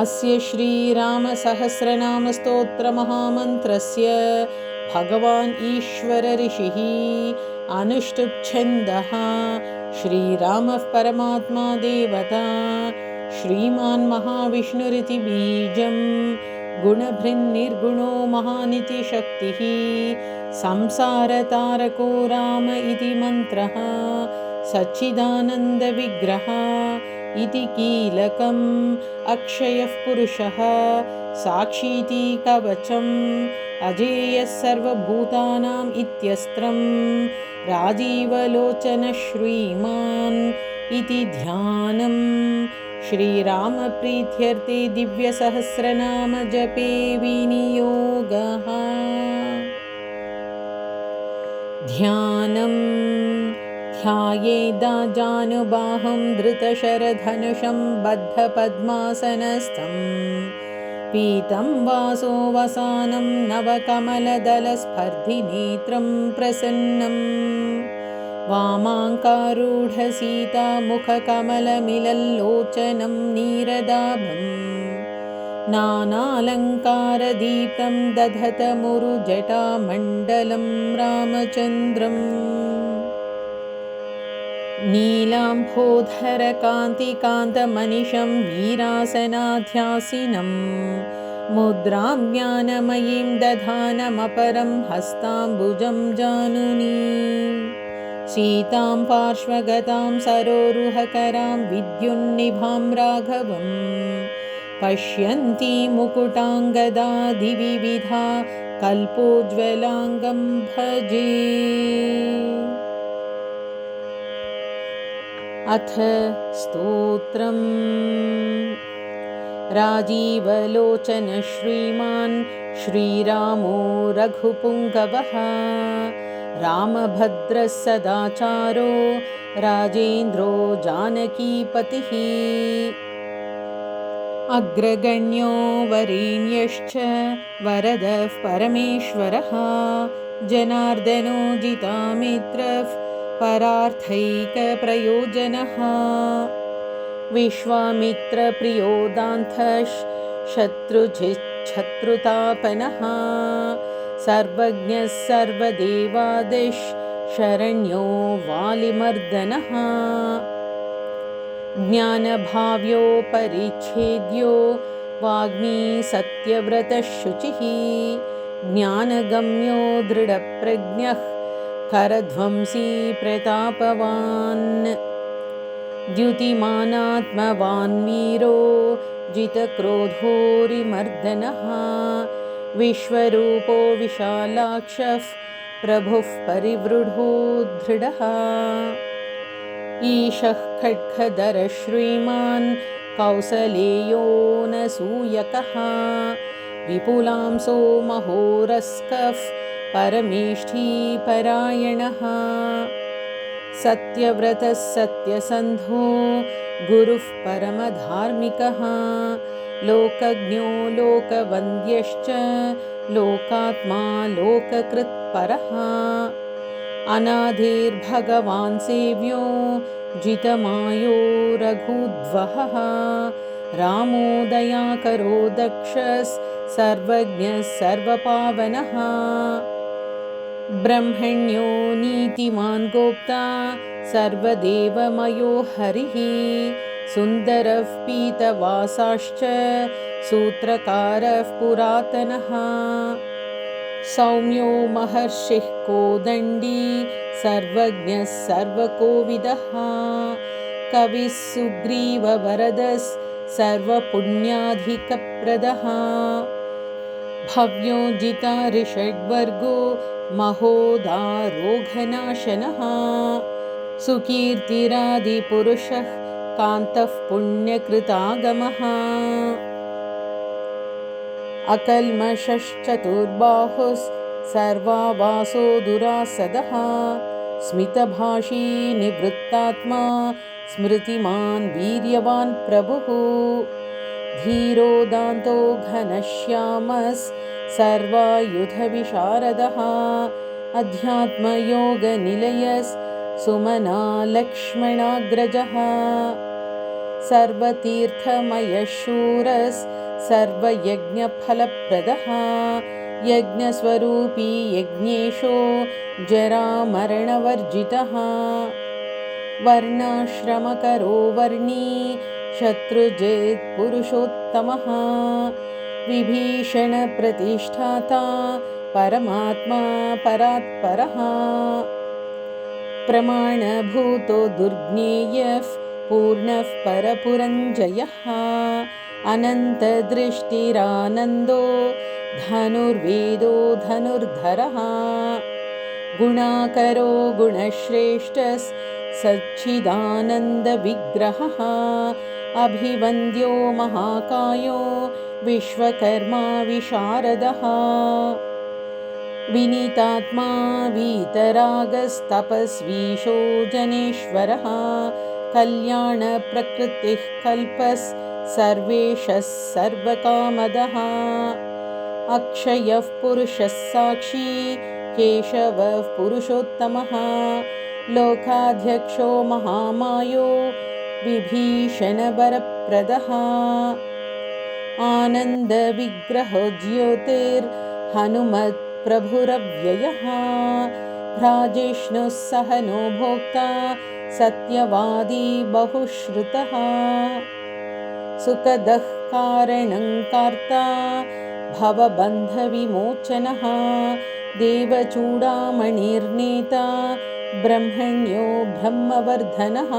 अस्य श्रीरामसहस्रनामस्तोत्रमहामन्त्रस्य भगवान् ईश्वर ऋषिः अनुष्टुप् श्रीरामः परमात्मा देवता श्रीमान् महाविष्णुरिति बीजं गुणभृन्निर्गुणो महानिति शक्तिः संसारतारको राम इति मन्त्रः सच्चिदानन्दविग्रह इति कीलकम् अक्षयः पुरुषः साक्षीति कवचम् अजेयः सर्वभूतानाम् इत्यस्त्रं राजीवलोचनः श्रीमान् इति ध्यानम् श्रीरामप्रीत्यर्थे दिव्यसहस्रनाम जपे विनियोगः। ध्यानम् ध्यायेदाजानुबाहुं धृतशरधनुषं बद्धपद्मासनस्थं पीतं वासो वसानं नवकमलदलस्पर्धिनेत्रं प्रसन्नम् वामाङ्कारूढसीतामुखकमलमिलल्लोचनं नीरदाभम् नानालङ्कारदीप्तं दधतमुरुजटामण्डलं रामचन्द्रम् नीलाम्भोधरकान्तिकान्तमनिशं वीरासनाध्यासिनं मुद्रां ज्ञानमयीं दधानमपरं हस्ताम्बुजं जानुनी सीतां पार्श्वगतां सरोरुहकरां विद्युन्निभां राघवम् पश्यन्ती मुकुटाङ्गदा दिविविधा कल्पोज्ज्वलाङ्गं भजे। अथ स्तोत्रम् राजीवलोचन श्रीमान् श्रीरामो रघुपुङ्गवः रामभद्रः सदाचारो राजेन्द्रो जानकीपतिः अग्रगण्यो वरेण्यश्च वरदः परमेश्वरः जनार्दनो जितामित्रः परार्थैकप्रयोजनः विश्वामित्रप्रियो दान्थः शत्रुतापनः सर्वज्ञः सर्वदेवादिः शरण्यो वालिमर्दनः ज्ञानभाव्यो परिच्छेद्यो वाग्मी सत्यव्रतः शुचिः ज्ञानगम्यो दृढप्रज्ञः करध्वंसी प्रतापवान् द्युतिमानात्मवान् वीरो जितक्रोधोरिमर्दनः विश्वरूपो विशालाक्षः प्रभुः परिवृढो दृढः ईशः खड्गधरः श्रीमान् कौसलेयो नसूयकः विपुलांसो महोरस्कः परमेष्ठीपरायणः सत्यव्रतः सत्यसन्धो गुरुः परमधार्मिकः लोकज्ञो लोकवन्द्यश्च लोकात्मा लोककृत्परः अनादिर्भगवान् सेव्यो जितमायो रघुद्वहः रामो दयाकरो दक्षः सर्वज्ञः सर्वपावनः ब्रह्मण्यो नीतिमान् गोप्ता सर्वदेवमयो हरिः सुन्दरः पीतवासाश्च सूत्रकारः पुरातनः सौम्यो महर्षिः कोदण्डी सर्वज्ञः सर्वकोविदः कविः सुग्रीववरदः सर्वपुण्याधिकप्रदः भव्यो जिता ऋषड्वर्गो महोदारोघनाशनः सुकीर्तिरादिपुरुषः कान्तः पुण्यकृतागमः अकल्मषश्चतुर्बाहुः सर्वावासो दुरासदः स्मितभाषी निवृत्तात्मा स्मृतिमान् वीर्यवान् प्रभुः धीरो दान्तो घनश्यामः सर्वायुधविशारदः अध्यात्मयोगनिलयः सुमना लक्ष्मणाग्रजः सर्वतीर्थमयशूरस् सर्वयज्ञफलप्रदः यज्ञस्वरूपी यज्ञेशो जरामरणवर्जितः वर्णाश्रमकरो वर्णी शत्रुजित् पुरुषोत्तमः विभीषणप्रतिष्ठाता परमात्मा परात्परः प्रमाणभूतो दुर्ज्ञेयः पूर्णः परपुरञ्जयः अनन्तदृष्टिरानन्दो धनुर्वेदो धनुर्धरः गुणाकरो गुणश्रेष्ठः सच्चिदानन्दविग्रहः अभिवन्द्यो महाकायो विश्वकर्मा विशारदः विनीतात्मा वीतरागस्तपस्वीशो जनेश्वरः कल्याणप्रकृतिः कल्पः सर्वेशः सर्वकामदः अक्षयः पुरुषः साक्षी केशवः पुरुषोत्तमः लोकाध्यक्षो महामायो विभीषणवरप्रदः आनन्दविग्रहो ज्योतिर्हनुमत्प्रभुरव्ययः भ्राजिष्णुः सहनो भोक्ता सत्यवादी बहुश्रुतः सुखदः कारणं कर्ता भवबन्धविमोचनः देवचूडामणिर्नेता ब्रह्मण्यो ब्रह्मवर्धनः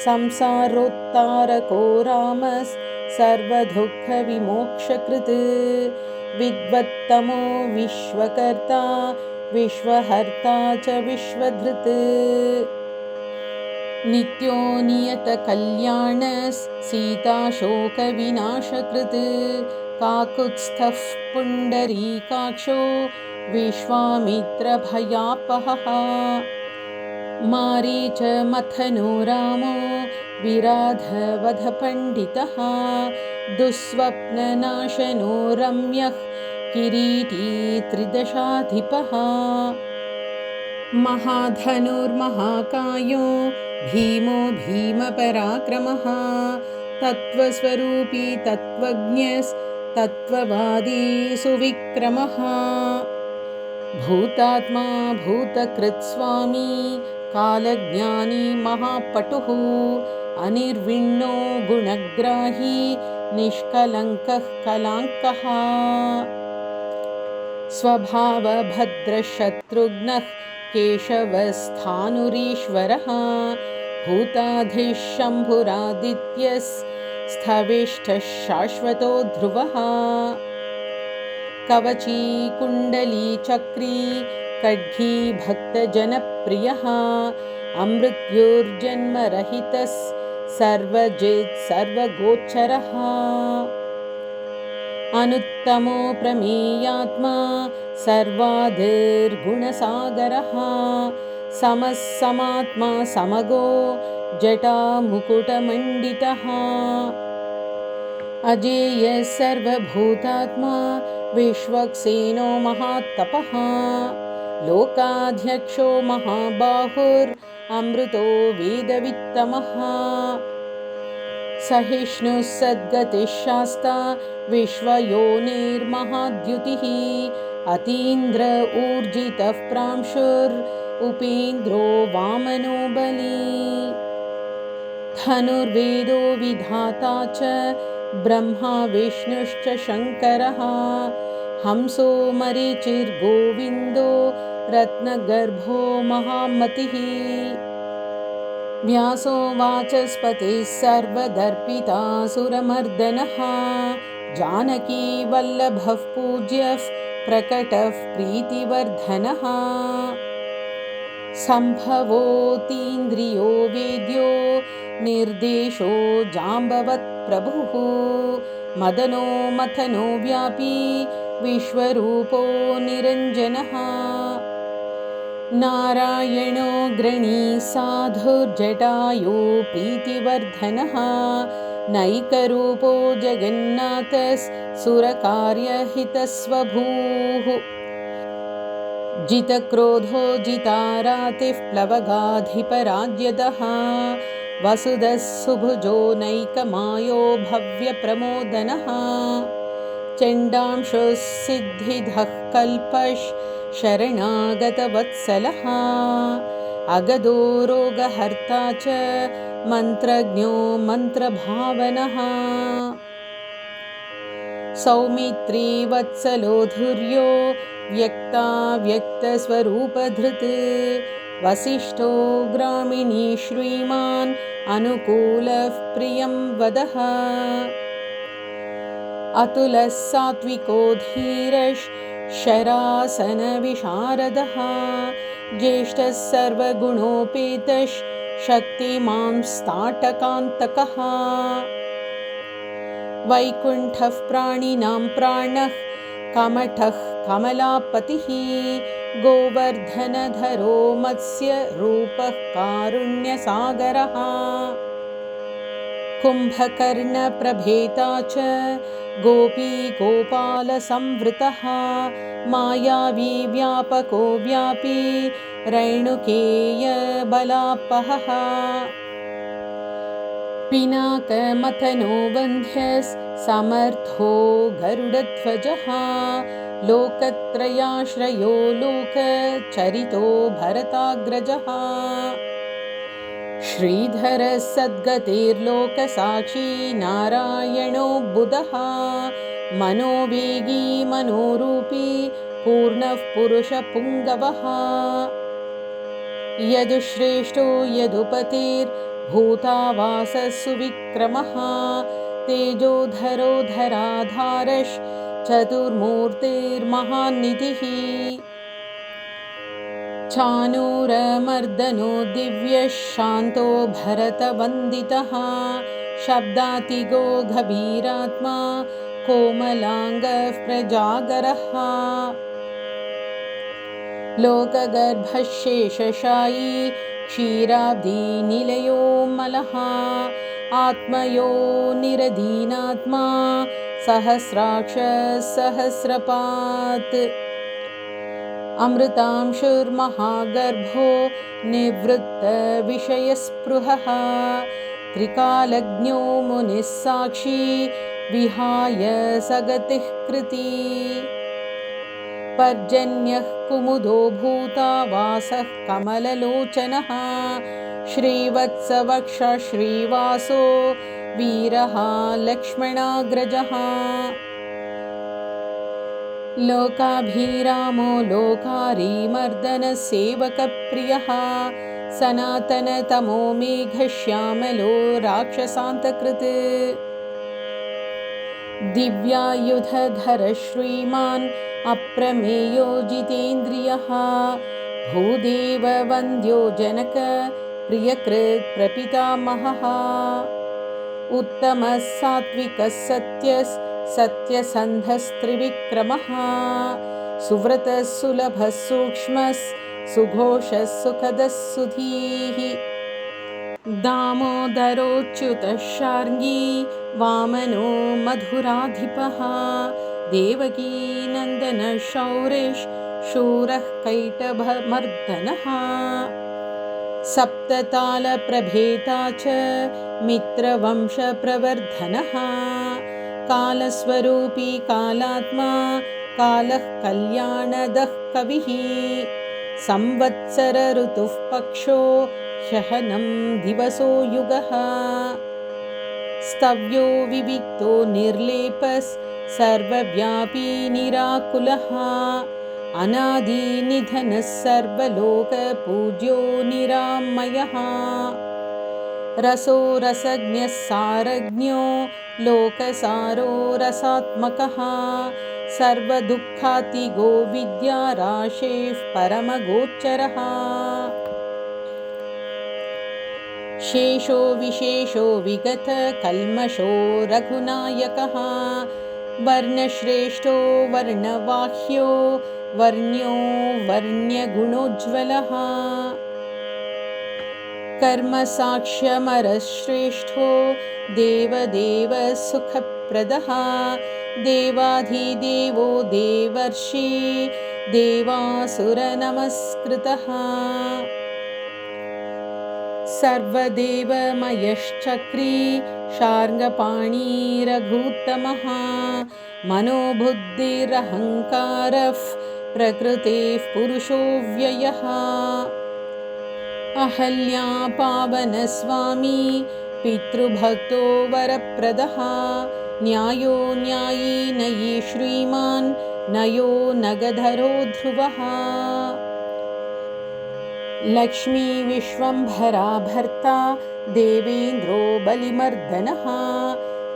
संसारोत्तारको रामः सर्वदुःखविमोक्षकृत् विद्वत्तमो विश्वकर्ता विश्वहर्ता च विश्वधृत् नित्यो नियतकल्याणः सीताशोकविनाशकृत् काकुत्स्थः पुण्डरीकाक्षो विश्वामित्रभयापहः मारीचमथनो रामो विराधवधपण्डितः दुःस्वप्ननाशनो रम्यः किरीटी त्रिदशाधिपः महाधनुर्महाकायो भीमो भीमपराक्रमः तत्त्वस्वरूपी तत्त्वज्ञस्तत्त्ववादी सुविक्रमः भूतात्मा भूतकृत्स्वामी कालज्ञानी महापटुः अनिर्विण्णो गुणग्राही निष्कलङ्कः कलाङ्कः स्वभावभद्रशत्रुघ्नः केशवस्थाणुरीश्वरः भूताधिशम्भुरादित्यः स्थविष्ठः शाश्वतो ध्रुवः कवची कुण्डली चक्री खड्गी भक्तजनप्रियः अमृत्युर्जन्मरहितः सर्वजित् सर्वगोचरः अनुत्तमो प्रमेयात्मा सर्वाधिर्गुणसागरः समः समात्मा समगो जटामुकुटमण्डितः अजेयः सर्वभूतात्मा विश्वक्सेनो महात्तपः लोकाध्यक्षो महाबाहुरमृतो वेदवित्तमः सहिष्णुः सद्गतिशास्ता विश्वयोनिर्महाद्युतिः अतीन्द्र ऊर्जितः प्रांशुरुपेन्द्रो वामनो बली धनुर्वेदो विधाता च ब्रह्मा विष्णुश्च शङ्करः हंसो मरीचिर्गोविन्दो रत्नगर्भो महामतिः व्यासो वाचस्पतिः सर्वदर्पितासुरमर्दनः जानकी वल्लभः पूज्यः प्रकटः प्रीतिवर्धनः सम्भवोऽतीन्द्रियो वेद्यो निर्देशो जाम्बवत्प्रभुः मदनो मथनो व्यापी विश्वरूपो निरञ्जनः नारायणो ग्रणी साधुर्जटायो प्रीतिवर्धनः नैकरूपो जगन्नाथः सुरकार्यहितस्वभूः जितक्रोधो जितारातिः प्लवगाधिपराज्यदः वसुदः सुभुजो नैकमायो भव्यप्रमोदनः चण्डांशुः सिद्धिदः कल्पः शरणागतवत्सलः अगदो रोगहर्ता च मन्त्रज्ञो मन्त्रभावनः सौमित्री वत्सलो धुर्यो व्यक्ताव्यक्तस्वरूपधृत् वसिष्ठो ग्रामिणी श्रीमान् अनुकूलः प्रियं वदः अतुलः सात्विको धीरः शरासनविशारदः ज्येष्ठः सर्वगुणोपेतः शक्तिमांस्ताटकान्तकः वैकुण्ठः प्राणिनां प्राणः कमठः कमलापतिः गोवर्धनधरो मत्स्यरूपः कारुण्यसागरः कुम्भकर्णप्रभेता च गोपीगोपालसंवृतः मायावी व्यापको व्यापी रैणुकेयबलापहः पिनाकमथनो वन्ध्यः समर्थो गरुडध्वजः लोकत्रयाश्रयो लोकचरितो भरताग्रजः श्रीधरः सद्गतिर्लोकसाक्षी नारायणो बुधः मनोवेगी मनोरूपी पूर्णः पुरुषपुङ्गवः यदुश्रेष्ठो यदुपतिर्भूतावासः सुविक्रमः तेजोधरो धराधारः चतुर्मूर्तिर्महान्निधिः चाणूरमर्दनो दिव्यः शान्तो भरतवन्दितः शब्दातिगो गभीरात्मा कोमलाङ्गः प्रजागरः लोकगर्भः शेषशायी क्षीराब्धिनिलयो मलः आत्मयो निरदीनात्मा सहस्राक्षः सहस्रपात् अमृतांशुर्महागर्भो निवृत्तविषयस्पृहः त्रिकालज्ञो मुनिः साक्षी विहाय सगतिः कृती पर्जन्यः कुमुदो भूता वासः कमललोचनः श्रीवत्सवक्षः श्रीवासो वीरः लक्ष्मणाग्रजः लोकाभिरामो लोकारीमर्दनसेवकप्रियः सनातनतमो मेघश्यामलो राक्षसान्तकृत् दिव्यायुधधरः श्रीमान् अप्रमेयो जितेन्द्रियः भूदेववन्द्यो जनक प्रियकृत् प्रपितामहः उत्तमः सात्विकः सत्यः सत्यसन्धस्त्रिविक्रमः सुव्रतः सुलभः सूक्ष्मः सुघोषः सुखदः सुधीः दामोदरोच्युतः शार्ङ्गी वामनो मधुराधिपः देवकीनन्दनः शौरिः शूरः कैटभमर्दनः सप्ततालप्रभेता च मित्रवंशप्रवर्धनः कालस्वरूपी कालात्मा कालः कल्याणदः कविः संवत्सर ऋतुः पक्षो ह्यहनं दिवसो युगः स्तव्यो विविक्तो निर्लेपः सर्वव्यापी निराकुलः अनादिनिधनः सर्वलोकपूज्यो निरामयः रसो रसज्ञः सारज्ञो लोकसारो रसात्मकः सर्वदुःखातिगो विद्याराशेः परमगोचरः शेषो विशेषो विगतकल्मषो रघुनायकः वर्णश्रेष्ठो वर्णवाह्यो वर्ण्यो वर्ण्यगुणोज्ज्वलः कर्मसाक्ष्यमरश्रेष्ठो देवदेवः सुखप्रदः देवाधिदेवो देवर्षि देवासुरनमस्कृतः सर्वदेवमयश्चक्री शार्ङ्गपाणिरघूत्तमः मनोबुद्धिरहङ्कारः प्रकृतेः पुरुषो व्ययः अहल्या पावनस्वामी पितृभक्तो वरप्रदः न्यायो न्यायी नयी श्रीमान् नयो नगधरो ध्रुवः लक्ष्मी विश्वम्भरा भर्ता देवेन्द्रो बलिमर्दनः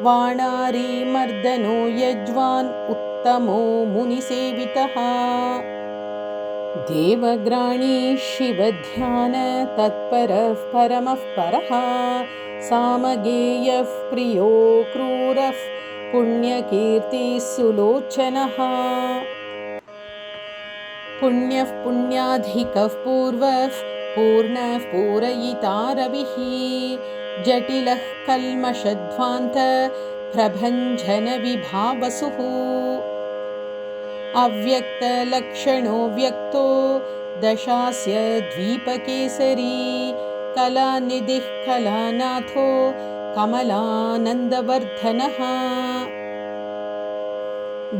वाणारीमर्दनो यज्वान् उत्तमो मुनिसेवितः देवग्राणी शिवध्यान तत्परः परमः परः सामगेयः प्रियो क्रूरः पुण्यकीर्तिः सुलोचनः पुण्यः पुण्याधिकः पूर्वः पूर्णः पूरयिता रविः जटिलः कल्मषध्वान्त प्रभञ्जनविभावसुः अव्यक्तलक्षणो व्यक्तो दशास्य द्वीपकेसरी कलानिधिः कलानाथो कमलानन्दवर्धनः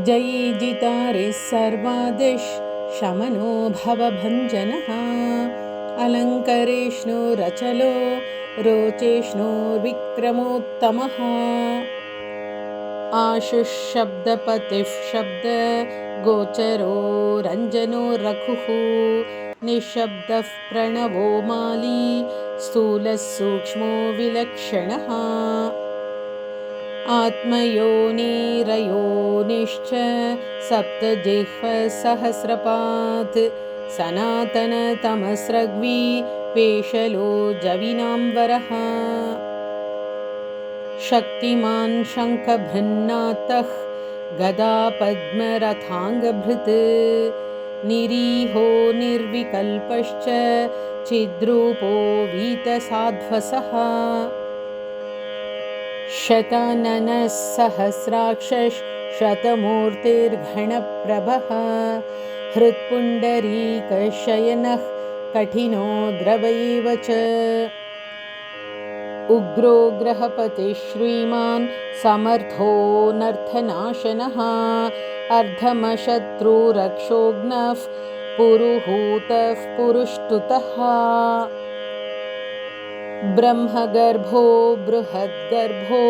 जयी जितारिः सर्वादिश शमनो भवभञ्जनः अलङ्करेष्णो रचलो रोचेष्णो विक्रमोत्तमः आशुशब्दपतिः शब्द गोचरो रञ्जनो रघुः निःशब्दः प्रणवो माली स्थूलः सूक्ष्मो विलक्षणः आत्मयोनिरयोनिश्च सप्तजिह्वसहस्रपात् सनातनतमस्रग्वी पेशलो जविनाम्बरः शक्तिमान् शङ्खभृन्नाथः गदा पद्मरथाङ्गभृत् निरीहो निर्विकल्पश्च चिद्रूपो वीतसाध्वसः शताननः सहस्राक्षः शतमूर्तिर्घणप्रभः हृत्पुण्डरीकशयनः कठिनो द्रवैव च उग्रो ग्रहपतिः श्रीमान् समर्थो नर्थनाशनः अर्धमशत्रुरक्षोघ्नः पुरुहूतः पुरुष्टुतः ब्रह्मगर्भो बृहद्गर्भो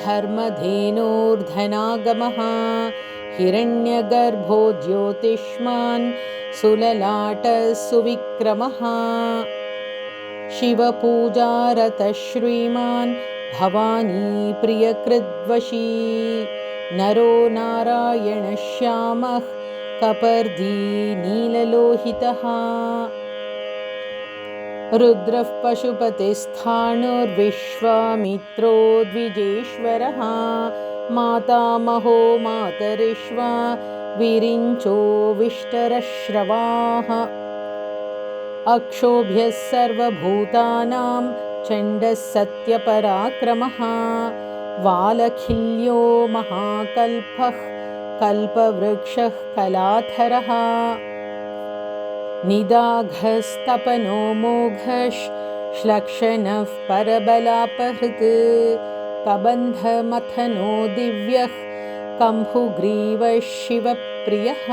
धर्मधेनोर्धनागमः हिरण्यगर्भो ज्योतिष्मान् सुललाटः सुविक्रमः शिवपूजारतः श्रीमान् भवानी प्रियकृद्वशी नरो नारायणश्यामः कपर्दी नीललोहितः रुद्रः पशुपतिस्थाणुर्विश्वामित्रो द्विजेश्वरः मातामहो मातरिश्वा विरिञ्चो विष्टरश्रवाः अक्षोभ्यः सर्वभूतानां चण्डः सत्यपराक्रमः वालखिल्यो महाकल्पः कल्पवृक्षः कलाधरः निदाघस्तपनो मोघः श्लक्षणः परबलापहृत् कबन्धमथनो दिव्यः कम्भुग्रीवः शिवप्रियः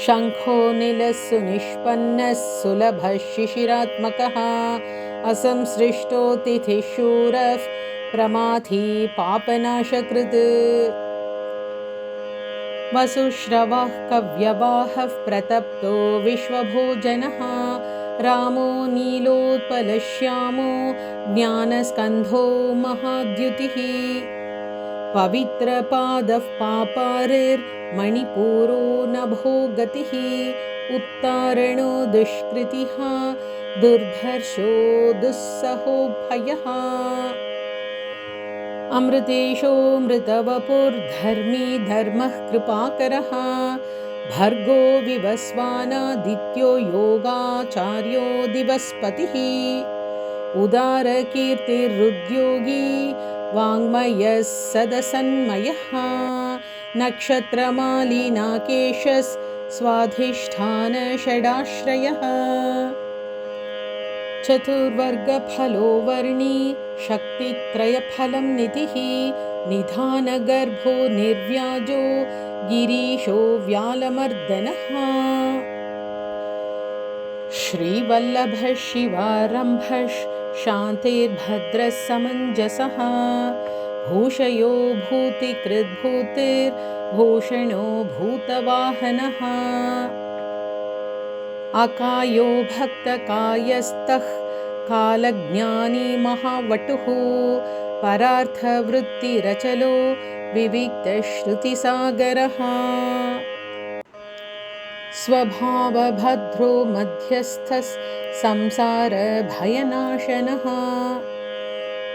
शङ्खो निलस्सुनिष्पन्नः सुलभः शिशिरात्मकः असंसृष्टो तिथिशूरः प्रमाथी पापनाशकृत् वसुश्रवः कव्यवाहः प्रतप्तो विश्वभोजनः रामो नीलोत्पलश्यामो ज्ञानस्कन्धो महाद्युतिः पवित्रपादः पापारिर्मणिपूरो नभो गतिः उत्तारणो दुष्कृतिः दुर्धर्षो दुस्सहो भयः अमृतेशो मृतवपुर्धर्मी धर्मः कृपाकरः भर्गो विवस्वानादित्यो योगाचार्यो दिवस्पतिः उदारकीर्तिरुद्योगी वाङ्मयः सदसन्मयः नक्षत्रमालिनाकेशस् स्वाधिष्ठान षडाश्रयः चतुर्वर्गफलो वर्णी शक्तित्रयफलं निधिः निधानगर्भो निर्व्याजो गिरीशो व्यालमर्दनः श्रीवल्लभः शिवारम्भः शान्तिर्भद्रः समञ्जसः भूषयो भूतिकृद्भूतिर्भूषणो भूतवाहनः अकायो भक्तकायस्तः कालज्ञानी महावटुः परार्थवृत्तिरचलो विविक्तश्रुतिसागरः स्वभावभद्रो मध्यस्थः संसारभयनाशनः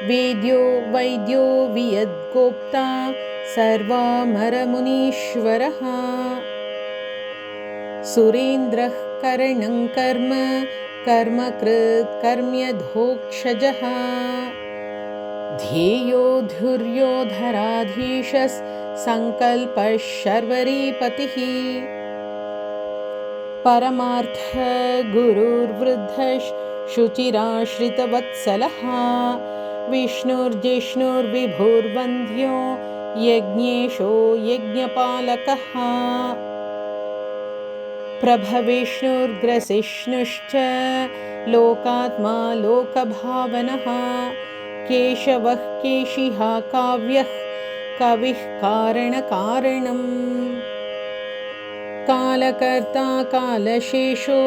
वेद्यो वैद्यो वियद्गोप्ता सर्वामरमुनीश्वरः सुरेन्द्रः करणं कर्म कर्मकृत् कर्म्यधोक्षजः ध्येयो धुर्योधराधीशः सङ्कल्पः शर्वरीपतिः परमार्थ गुरुर्वृद्धः शुचिराश्रितवत्सलः विष्णुर्जिष्णुर्विभुर्वन्द्यो यज्ञेशो यज्ञपालकः प्रभविष्णुर्ग्रसिष्णुश्च लोकात्मा लोकभावनः केशवः केशिः काव्यः कविः कारणकारणम् कालकर्ता कालशेषो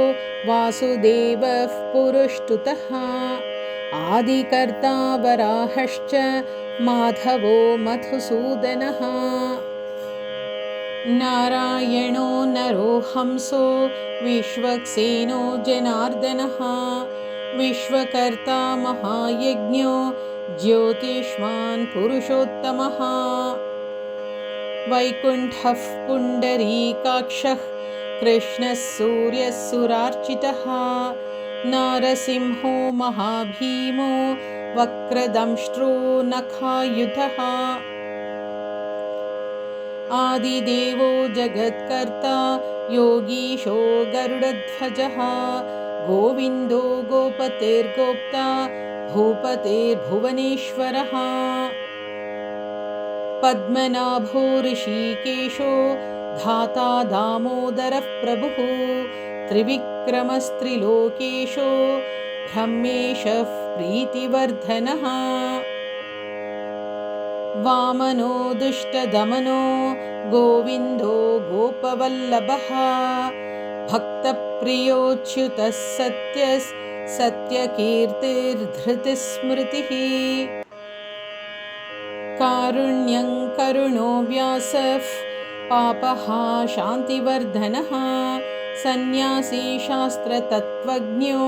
वासुदेवः पुरुष्टुतः आदिकर्ता वराहश्च माधवो मधुसूदनः नारायणो नरो हंसो विश्वक्सेनो जनार्दनः विश्वकर्ता महायज्ञो ज्योतिष्मान् पुरुषोत्तमः वैकुण्ठः पुण्डरीकाक्षः कृष्णः सूर्यः सुरार्चितः नारसिंहो महाभीमो वक्रदंष्ट्रो नखायुधः आदिदेवो जगत्कर्ता योगीशो गरुडध्वजः गोविन्दो गोपतेर्गोप्ता भूपतेर्भुवनेश्वरः पद्मनाभो ऋषिकेशो धाता दामोदरः प्रभुः त्रिविक्रमस्त्रिलोकेशो ब्रह्मेशः प्रीतिवर्धनः वामनो दुष्टदमनो गोविन्दो गोपवल्लभः भक्तप्रियोच्युतः सत्यः सत्यकीर्तिर्धृतिस्मृतिः कारुण्यं करुणो व्यासः पापः शान्तिवर्धनः सन्न्यासी शास्त्रतत्त्वज्ञो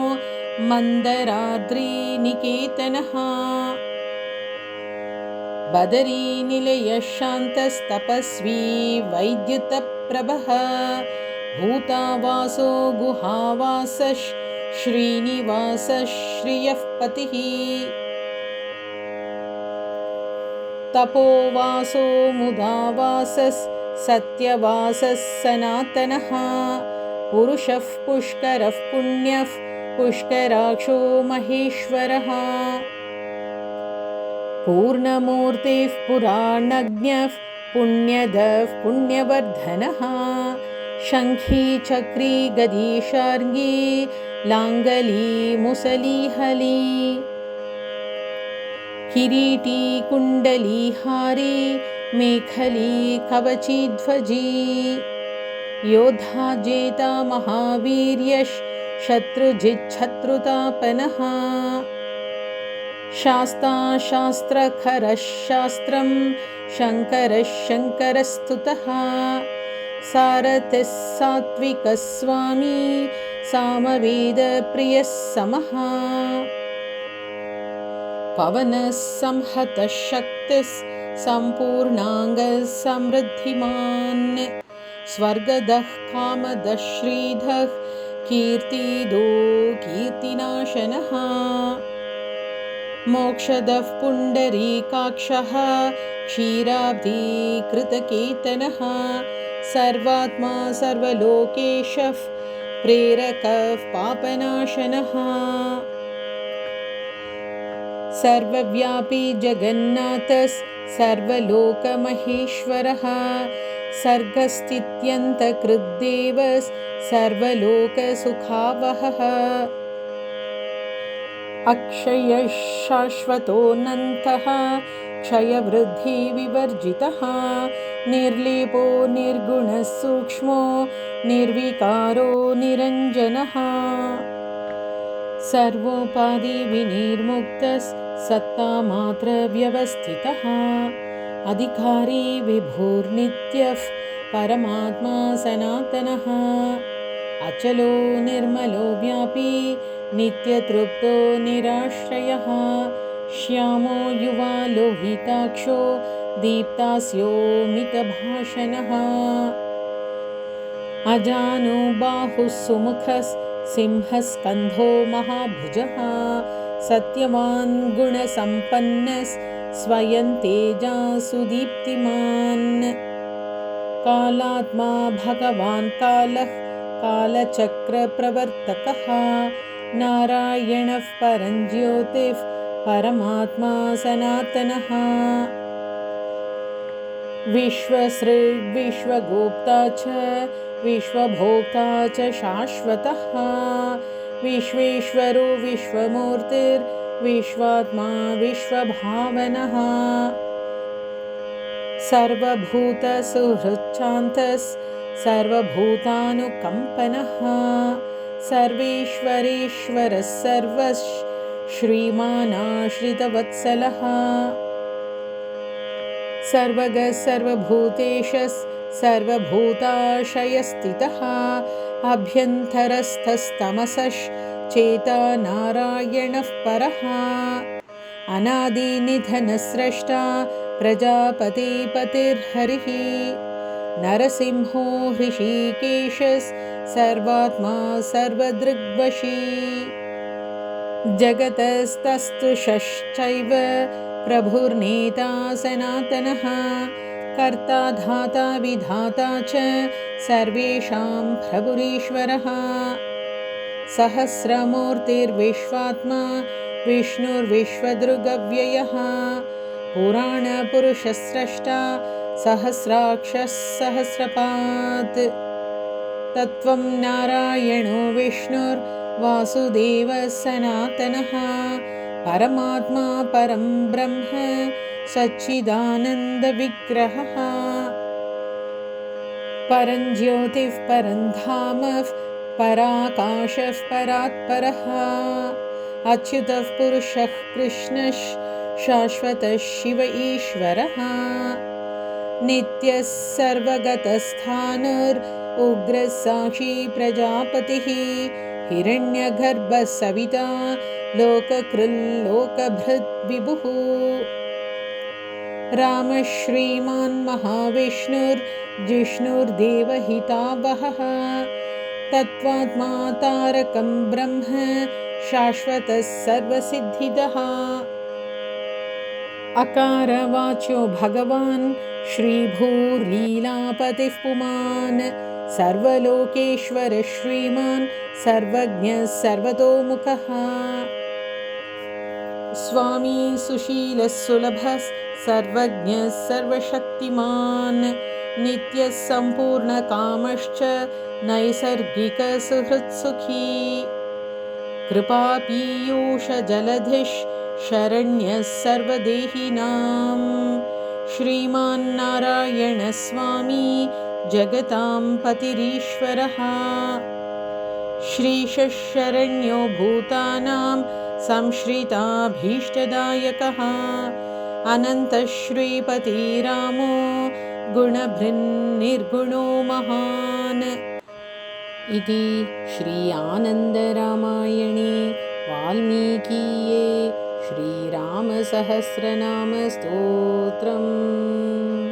मन्दराद्रिनिकेतनः बदरीनिलयः शान्तस्तपस्वी वैद्युतप्रभः भूतावासो गुहावासः श्रीनिवासः श्रियः पतिः तपोवासो मुदावासः सत्यवासः सनातनः पुरुषः पुष्करः पुण्यः पुष्कराक्षो महेश्वरः पूर्णमूर्तिः पुराणज्ञः पुण्यदः पुण्यवर्धनः शङ्खी चक्री गदीशार्ङ्गी लाङ्गली मुसलीहली किरीटी कुण्डलीहारी मेखली कवचीध्वजी योद्धा जेता महावीर्यः शत्रुजिच्छत्रुतापनः शास्ता शास्त्रखरः शास्त्रं शङ्करः शङ्करस्तुतः सारथिः सात्विकः स्वामी सामवेदप्रियः समः पवनः संहतः शक्तिः सम्पूर्णाङ्गः समृद्धिमान् स्वर्गदः कामदः श्रीधः कीर्तिदो कीर्तिनाशनः मोक्षदः पुण्डरीकाक्षः क्षीराब्धिकृतकेतनः सर्वात्मा सर्वलोकेशः प्रेरकः पापनाशनः सर्वव्यापी जगन्नाथः सर्वलोकमहेश्वरः सर्गस्थित्यन्तकृद्देवः सर्वलोकसुखावहः अक्षयः शाश्वतोऽनन्तः क्षयवृद्धिविवर्जितः निर्लेपो निर्गुणः सूक्ष्मो निर्विकारो निरञ्जनः सर्वोपाधिविनिर्मुक्तः सत्तामात्रव्यवस्थितः अधिकारी विभुर्नित्यः परमात्मा सनातनः अचलो निर्मलो व्यापी नित्यतृप्तो निराश्रयः श्यामो युवा लोहिताक्षो दीप्तास्योमितभाषणः अजानो बाहुः सुमुखः सिंहस्कन्धो महाभुजः सत्यवान् गुणसम्पन्नः स्वयं तेजा सुदीप्तिमान् कालात्मा भगवान् कालः कालचक्रप्रवर्तकः नारायणः परञ्ज्योतिः परमात्मा सनातनः विश्वसृड्विश्वगोप्ता च विश्वभोक्ता च शाश्वतः विश्वेश्वरो विश्वमूर्तिर्विश्वात्मा विश्वभावनः सर्वभूतसुहृच्छान्तः सर्वभूतानुकम्पनः सर्वेश्वरेश्वरः सर्वः श्रीमानाश्रितवत्सलः सर्वगः सर्वभूतेशः सर्वभूताशयस्थितः अभ्यन्तरस्थस्तमसः चेता नारायणः परः अनादिनिधनस्रष्टा प्रजापतिपतिर्हरिः नरसिंहो हृषीकेशः सर्वात्मा सर्वदृग्वशी जगतस्तस्तुषश्चैव प्रभुर्नेता सनातनः कर्ता धाता विधाता च सर्वेषां प्रभुरीश्वरः सहस्रमूर्तिर्विश्वात्मा विष्णुर्विश्वदृगव्ययः पुराणपुरुषस्रष्टा सहस्राक्षः सहस्रपात् तत्त्वं नारायणो विष्णुर्वासुदेवः सनातनः परमात्मा परं ब्रह्म सच्चिदानन्दविग्रहः परञ्ज्योतिः परन्धामः पराकाशः परात्परः अच्युतः पुरुषः कृष्णः शाश्वतः शिव ईश्वरः नित्यः सर्वगतस्थाणुर् उग्रः साक्षी प्रजापतिः हिरण्यगर्भः सविता लोककृल्लोकभृद् विभुः रामः श्रीमान् महाविष्णुर्जिष्णुर्देवहितावहः तत्त्वात्मा तारकं ब्रह्म शाश्वतः सर्वसिद्धिदः अकारवाच्यो भगवान् श्रीभूर्लीलापतिः पुमान् सर्वलोकेश्वर श्रीमान् सर्वज्ञः सर्वतोमुखः स्वामी सुशीलः सुलभः सर्वज्ञः सर्वशक्तिमान् नित्यः सम्पूर्णकामश्च नैसर्गिकसुहृत्सुखी कृपापीयूषजलधिः शरण्यः सर्वदेहिनां श्रीमान्नारायणः स्वामी जगतां पतिरीश्वरः श्रीशरण्यो भूतानां संश्रिताभीष्टदायकः अनन्तः श्रीपतिरामो गुणभृन्निर्गुणो महान् इति श्री आनन्दरामायणे वाल्मीकीये श्रीरामसहस्रनामस्तोत्रम्।